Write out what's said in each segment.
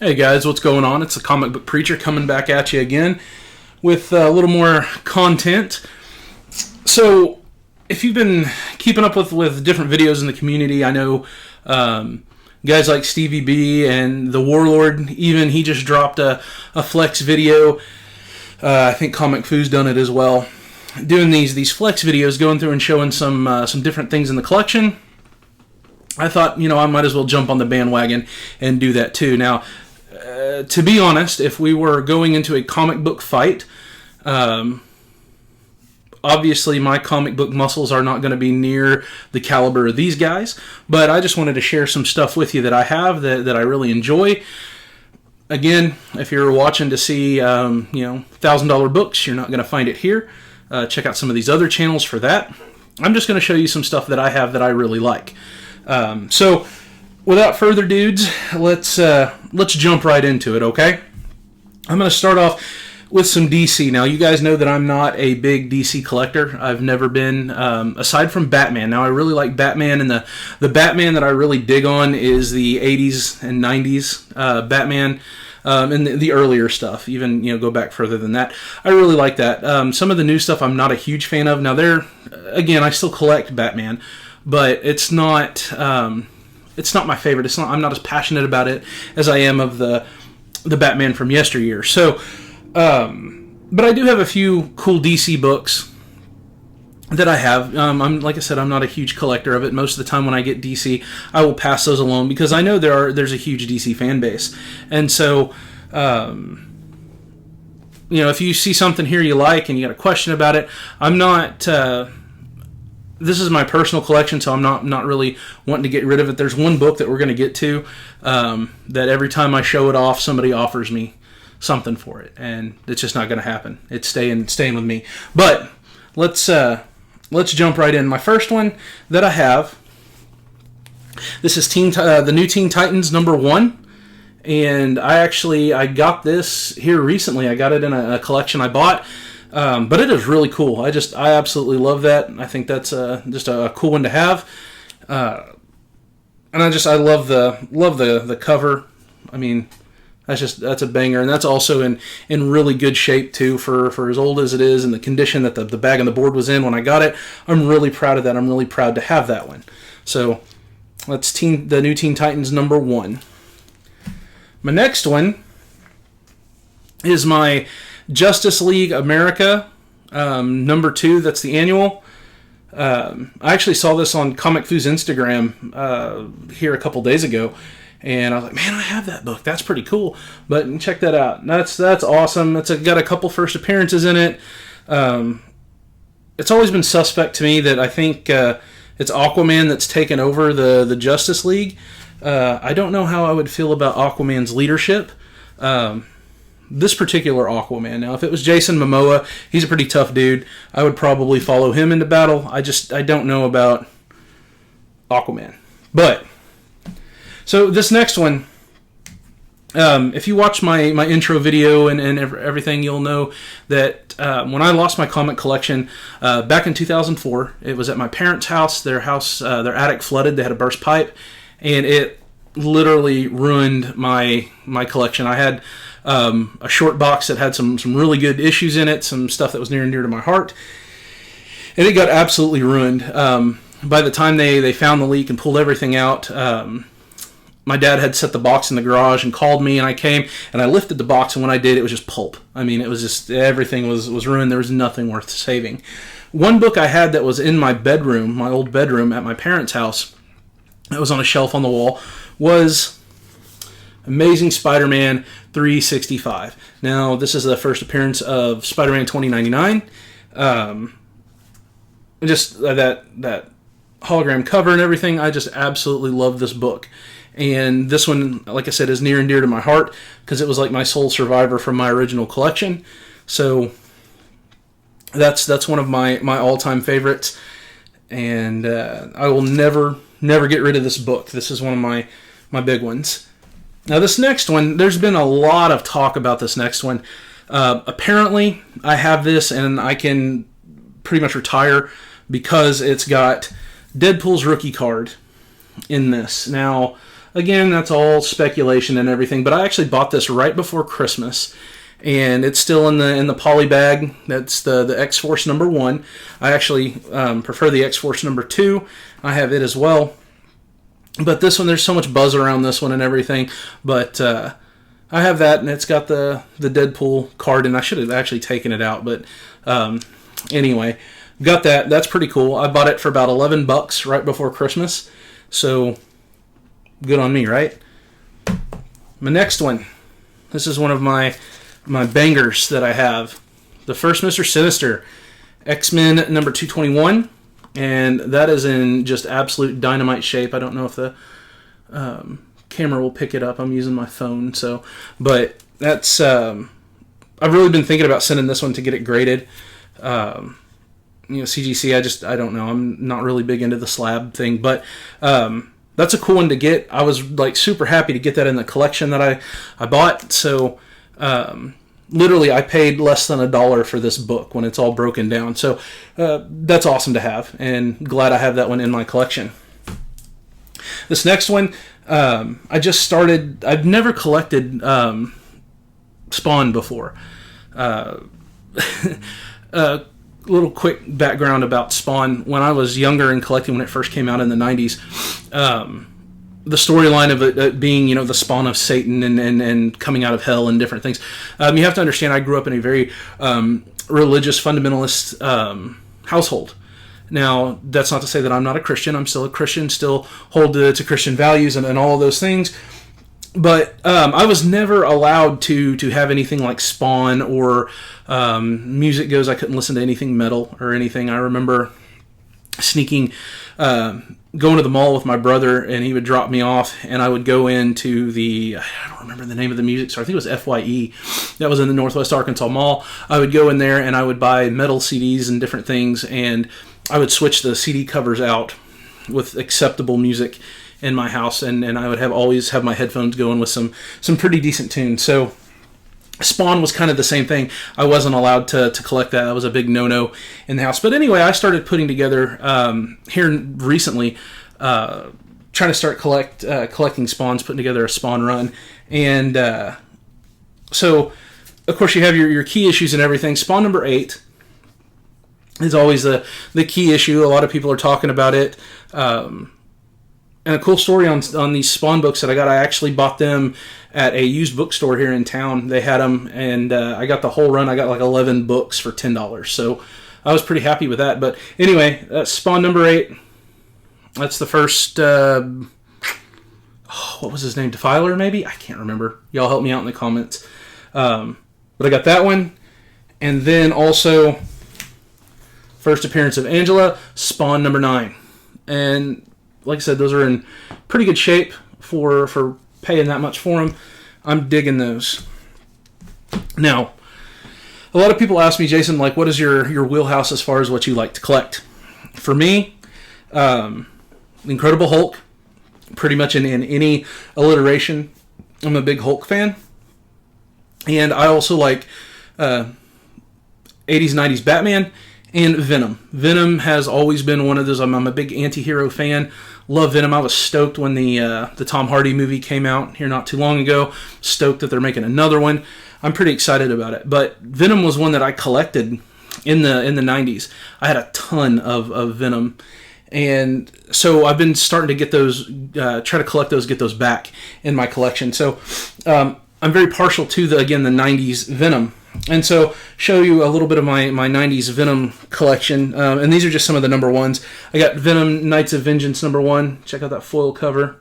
Hey guys, what's going on? It's the Comic Book Preacher coming back at you again with a little more content. So, if you've been keeping up with different videos in the community, I know guys like Stevie B and the Warlord, even he just dropped a flex video. I think Comic Foo's done it as well. Doing these flex videos, going through and showing some different things in the collection. I thought, I might as well jump on the bandwagon and do that too. Now, to be honest, if we were going into a comic book fight, obviously my comic book muscles are not going to be near the caliber of these guys, but I just wanted to share some stuff with you that I have that I really enjoy. Again, if you're watching to see, $1,000 books, you're not going to find it here. Check out some of these other channels for that. I'm just going to show you some stuff that I have that I really like. So, without further dudes, let's jump right into it, okay? I'm going to start off with some DC. Now, you guys know that I'm not a big DC collector. I've never been, aside from Batman. Now, I really like Batman, and the Batman that I really dig on is the 80s and 90s Batman, and the earlier stuff. Even, go back further than that. I really like that. Some of the new stuff I'm not a huge fan of. Now, again, I still collect Batman, but it's not my favorite. I'm not as passionate about it as I am of the Batman from yesteryear. So, but I do have a few cool DC books that I have. Like I said, I'm not a huge collector of it. Most of the time when I get DC, I will pass those along because I know there's a huge DC fan base. And so, if you see something here you like and you got a question about it, I'm not... this is my personal collection, so I'm not really wanting to get rid of it. There's one book that we're going to get to that every time I show it off, somebody offers me something for it, and it's just not going to happen. It's staying with me. But let's jump right in. My first one that I have, this is the new Teen Titans #1, and I got this here recently. I got it in a collection I bought. But it is really cool. I absolutely love that. I think that's just a cool one to have. And I love the cover. I mean, that's a banger, and that's also in really good shape too for as old as it is and the condition that the bag and the board was in when I got it. I'm really proud of that. I'm really proud to have that one. So that's the new Teen Titans #1. My next one is my Justice League America #2. That's the annual. I actually saw this on Comic Foo's Instagram here a couple days ago, and I was like, man, I have that book. That's pretty cool. But check that out. That's awesome. It's got a couple first appearances in it. It's always been suspect to me that I think it's Aquaman that's taken over the Justice League. I don't know how I would feel about Aquaman's leadership. This particular Aquaman. Now, if it was Jason Momoa, he's a pretty tough dude. I would probably follow him into battle. I don't know about Aquaman. But, so this next one, if you watch my intro video and everything, you'll know that when I lost my comic collection back in 2004, it was at my parents' house. Their attic flooded. They had a burst pipe, and it literally ruined my collection. I had a short box that had some really good issues in it, some stuff that was near and dear to my heart, and it got absolutely ruined. By the time they found the leak and pulled everything out, my dad had set the box in the garage and called me, and I came and I lifted the box, and when I did, it was just pulp. I mean, it was just, everything was ruined. There was nothing worth saving. One book I had that was in my bedroom, my old bedroom at my parents' house, that was on a shelf on the wall, was Amazing Spider-Man 365. Now, this is the first appearance of Spider-Man 2099. Just that hologram cover and everything, I just absolutely love this book. And this one, like I said, is near and dear to my heart because it was like my sole survivor from my original collection. So that's one of my all-time favorites. And I will never get rid of this book. This is one of my big ones. Now, this next one, there's been a lot of talk about this next one. Apparently, I have this and I can pretty much retire because it's got Deadpool's rookie card in this. Now, again, that's all speculation and everything, but I actually bought this right before Christmas, and it's still in the poly bag. That's the X-Force number 1. I actually prefer the X-Force number 2. I have it as well. But this one, there's so much buzz around this one and everything. But I have that, and it's got the Deadpool card, and I should have actually taken it out. But anyway, got that. That's pretty cool. I bought it for about $11 right before Christmas. So good on me, right? My next one. This is one of my bangers that I have. The first Mr. Sinister, X-Men number 221. And that is in just absolute dynamite shape. I don't know if the camera will pick it up. I'm using my phone, but that's I've really been thinking about sending this one to get it graded. CGC. I don't know. I'm not really big into the slab thing, but that's a cool one to get. I was like super happy to get that in the collection that I bought. So. Literally, I paid less than $1 for this book when it's all broken down. So that's awesome to have, and glad I have that one in my collection. This next one, I just started. I've never collected Spawn before. Little quick background about Spawn. When I was younger and collecting when it first came out in the 90s, the storyline of it being, the spawn of Satan and coming out of hell and different things. You have to understand, I grew up in a very religious, fundamentalist household. Now, that's not to say that I'm not a Christian. I'm still a Christian, still hold to Christian values and all of those things. But I was never allowed to have anything like Spawn or music goes. I couldn't listen to anything metal or anything. I remember sneaking... going to the mall with my brother, and he would drop me off, and I would go into I don't remember the name of the music store. I think it was FYE. That was in the Northwest Arkansas Mall. I would go in there, and I would buy metal CDs and different things, and I would switch the CD covers out with acceptable music in my house, and I would always have my headphones going with some pretty decent tunes. So Spawn was kind of the same thing. I wasn't allowed to collect that. That was a big no-no in the house. But anyway, I started putting together, here recently, trying to start collecting Spawns, putting together a Spawn run. And so, of course, you have your key issues and everything. Spawn number 8 is always the key issue. A lot of people are talking about it. And a cool story on these Spawn books that I got, I actually bought them at a used bookstore here in town. They had them, and I got the whole run. I got like 11 books for $10. So I was pretty happy with that. But anyway, that's Spawn number 8. That's the first, what was his name? Defiler, maybe? I can't remember. Y'all help me out in the comments. But I got that one. And then also, first appearance of Angela, Spawn number 9. And like I said, those are in pretty good shape for paying that much for them. I'm digging those. Now, a lot of people ask me, Jason, like, what is your wheelhouse as far as what you like to collect? For me, Incredible Hulk, pretty much in any alliteration. I'm a big Hulk fan. And I also like 80s, 90s Batman and Venom. Venom has always been one of those. I'm a big anti-hero fan. Love Venom. I was stoked when the Tom Hardy movie came out here not too long ago. Stoked that they're making another one. I'm pretty excited about it. But Venom was one that I collected in the 90s. I had a ton of Venom. And so I've been starting to get those, try to collect those, get those back in my collection. So I'm very partial to the 90s Venom. And so show you a little bit of my 90s Venom collection. And these are just some of the number ones. I got Venom Knights of Vengeance number 1. Check out that foil cover.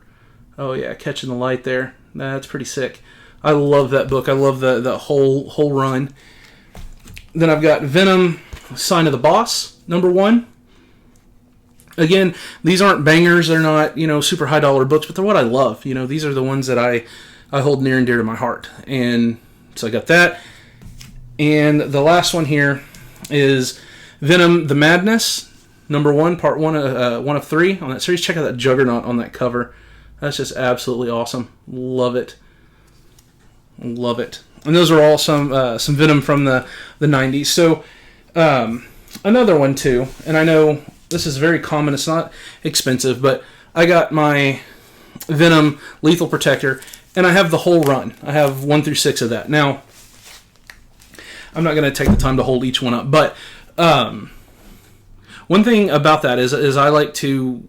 Oh yeah, catching the light there. That's pretty sick. I love that book. I love the whole run. Then I've got Venom Sign of the Boss number 1. Again, these aren't bangers. They're not, super high dollar books, but they're what I love. These are the ones that I hold near and dear to my heart. And so I got that. And the last one here is Venom the Madness, number 1, part 1 of 3 on that series. Check out that Juggernaut on that cover. That's just absolutely awesome. Love it. Love it. And those are all some Venom from the 90s. So another one too, and I know this is very common. It's not expensive, but I got my Venom, Lethal Protector, and I have the whole run. I have 1 through 6 of that. Now, I'm not going to take the time to hold each one up, but one thing about that is I like to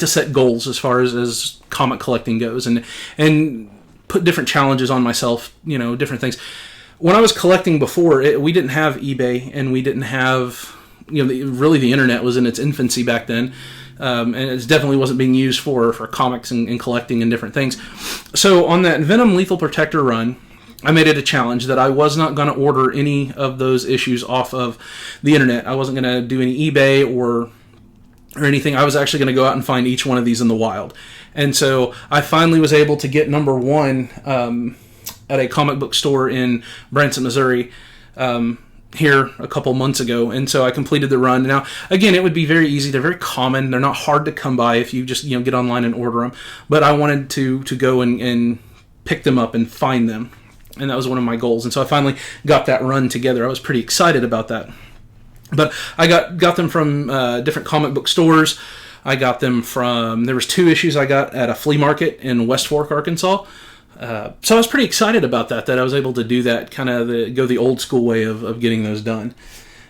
set goals as far as comic collecting goes, and put different challenges on myself, different things. When I was collecting before, we didn't have eBay, and we didn't have, really the internet was in its infancy back then, and it definitely wasn't being used for comics and collecting and different things. So on that Venom Lethal Protector run, I made it a challenge that I was not going to order any of those issues off of the internet. I wasn't going to do any eBay or anything. I was actually going to go out and find each one of these in the wild. And so I finally was able to get number 1 at a comic book store in Branson, Missouri, here a couple months ago. And so I completed the run. Now, again, it would be very easy. They're very common. They're not hard to come by if you just get online and order them. But I wanted to go and pick them up and find them. And that was one of my goals. And so I finally got that run together. I was pretty excited about that. But I got them from different comic book stores. I got them from, there was 2 issues I got at a flea market in West Fork, Arkansas. So I was pretty excited about that I was able to do that, kind of go the old school way of getting those done.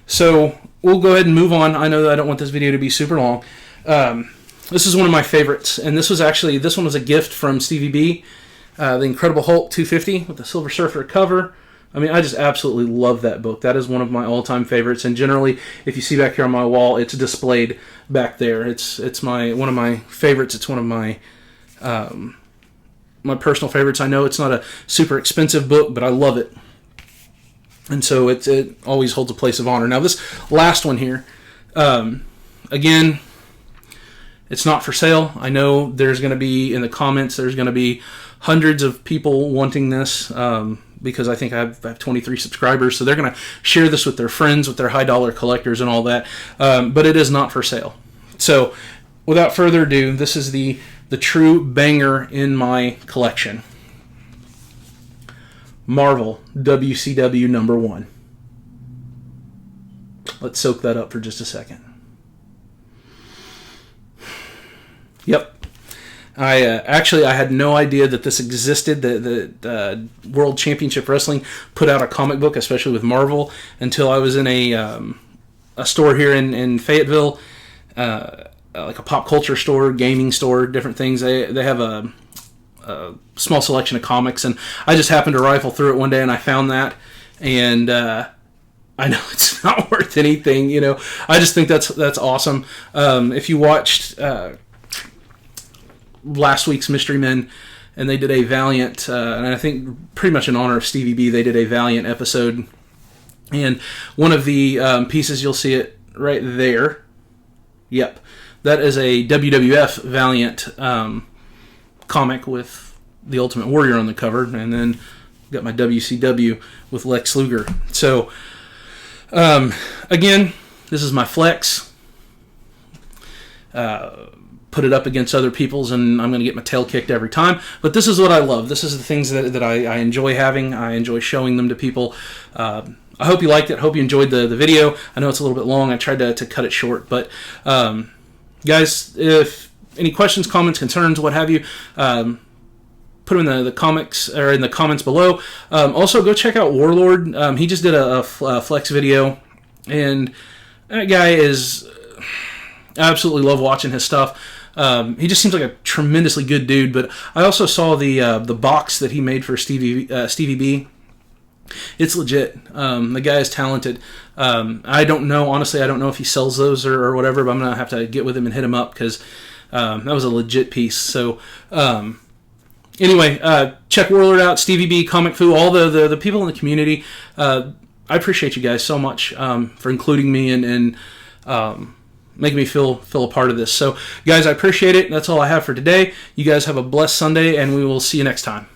So we'll go ahead and move on. I know that I don't want this video to be super long. This is one of my favorites, and this one was a gift from Stevie B. The Incredible Hulk 250 with the Silver Surfer cover. I mean, I just absolutely love that book. That is one of my all-time favorites, and generally, if you see back here on my wall, it's displayed back there. It's one of my favorites. It's one of my my personal favorites. I know it's not a super expensive book, but I love it, and so it always holds a place of honor. Now, this last one here, again, it's not for sale. I know there's going to be, in the comments, there's going to be hundreds of people wanting this, because I think I have 23 subscribers, so they're going to share this with their friends, with their high-dollar collectors and all that, but it is not for sale. So, without further ado, this is the true banger in my collection. Marvel WCW number 1. Let's soak that up for just a second. Yep. I had no idea that this existed. The World Championship Wrestling put out a comic book, especially with Marvel, until I was in a store here in Fayetteville, like a pop culture store, gaming store, different things. They have a small selection of comics, and I just happened to rifle through it one day, and I found that, and I know it's not worth anything, I just think that's awesome. If you watched last week's Mystery Men, and they did a Valiant, and I think pretty much in honor of Stevie B, they did a Valiant episode, and one of the pieces, you'll see it right there. Yep, that is a WWF Valiant comic with the Ultimate Warrior on the cover, and then got my WCW with Lex Luger. So, again, this is my flex. Put it up against other people's, and I'm going to get my tail kicked every time. But this is what I love. This is the things that I enjoy having. I enjoy showing them to people. I hope you liked it. I hope you enjoyed the video. I know it's a little bit long. I tried to cut it short. But, guys, if any questions, comments, concerns, what have you, put them in the comics or in the comments below. Also, go check out Warlord. He just did a flex video, and that guy is... I absolutely love watching his stuff. He just seems like a tremendously good dude. But I also saw the box that he made for Stevie B. It's legit. The guy is talented. I don't know, honestly, I don't know if he sells those or whatever, but I'm going to have to get with him and hit him up, because that was a legit piece. So, anyway, check Warlord out, Stevie B, Comic Foo, all the people in the community. I appreciate you guys so much for including me and making me feel a part of this. So, guys, I appreciate it. That's all I have for today. You guys have a blessed Sunday, and we will see you next time.